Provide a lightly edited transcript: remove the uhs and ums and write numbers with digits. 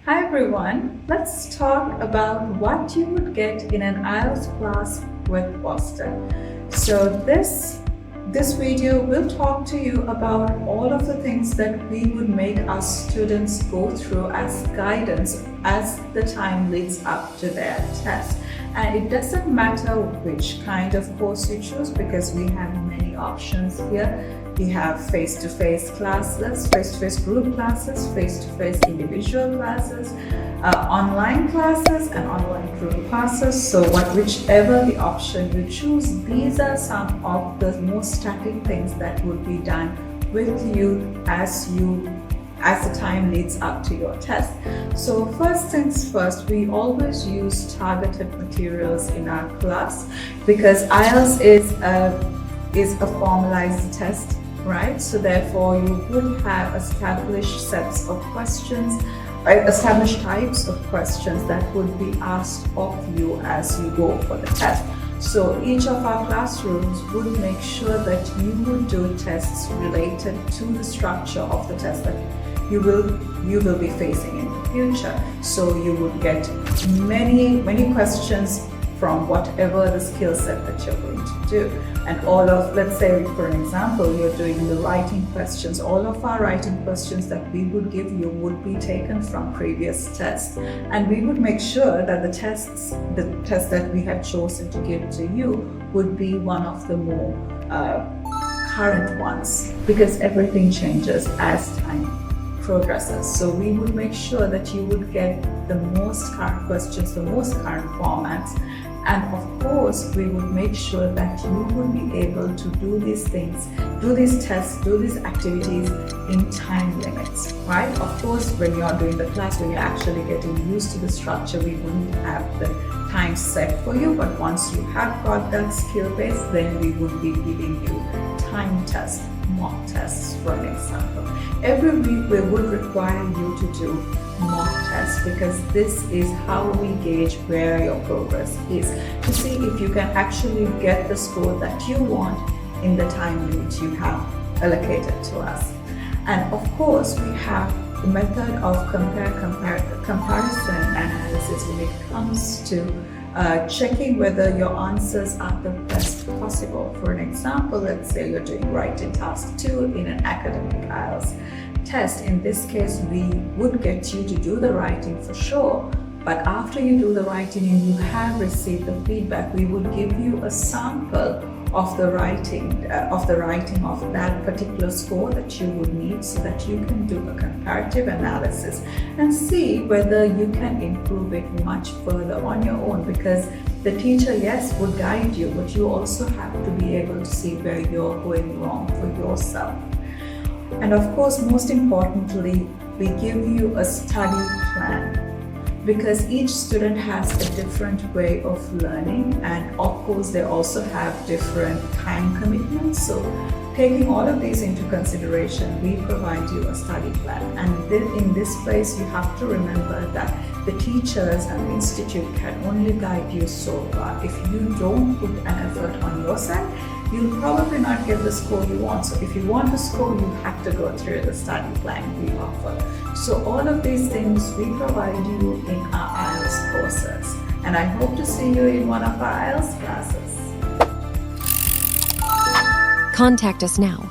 Hi everyone, let's talk about what you would get in an IELTS class with Boston. So this video will talk to you about all of the things that we would make our students go through as guidance as the time leads up to their test. And it doesn't matter which kind of course you choose because we have many options here. We have face-to-face classes, face-to-face group classes, face-to-face individual classes, online classes and online group classes. So whichever the option you choose, these are some of the most static things that would be done with you as the time leads up to your test. So first things first, we always use targeted materials in our class because IELTS is a formalized test, right? So therefore you would have established sets of questions, established types of questions that would be asked of you as you go for the test. So each of our classrooms would make sure that you would do tests related to the structure of the test that you will be facing in the future. So you would get many questions from whatever the skill set that you're going to do. And let's say for an example, you're doing the writing questions. All of our writing questions that we would give you would be taken from previous tests. And we would make sure that the test that we have chosen to give to you would be one of the more current ones because everything changes as time progresses. So we would make sure that you would get the most current questions, the most current formats. And of course, we would make sure that you would be able to do these things, do these tests, do these activities in time limits, right? Of course, when you're doing the class, when you're actually getting used to the structure, we wouldn't have the time set for you. But once you have got that skill base, then we would be giving you time tests, mock tests, for an example. Every week, we would require you to do mock tests because this is how we gauge where your progress is to see if you can actually get the score that you want in the time limit you have allocated to us. And of course, we have the method of comparison analysis when it comes to checking whether your answers are the best possible. For an example, let's say you're doing writing task 2 in an academic IELTS test. In this case, we would get you to do the writing for sure, but after you do the writing and you have received the feedback, we would give you a sample of the writing of that particular score that you would need so that you can do a comparative analysis and see whether you can improve it much further on your own, because the teacher, yes, would guide you, but you also have to be able to see where you're going wrong for yourself. And of course, most importantly, we give you a study plan because each student has a different way of learning, and of course they also have different time commitments. So taking all of these into consideration, we provide you a study plan. And in this place, you have to remember that the teachers and the institute can only guide you so far. If you don't put an effort on your side, you'll probably not get the score you want. So if you want the score, you have to go through the study plan we offer. So all of these things we provide you in our IELTS courses. And I hope to see you in one of our IELTS classes. Contact us now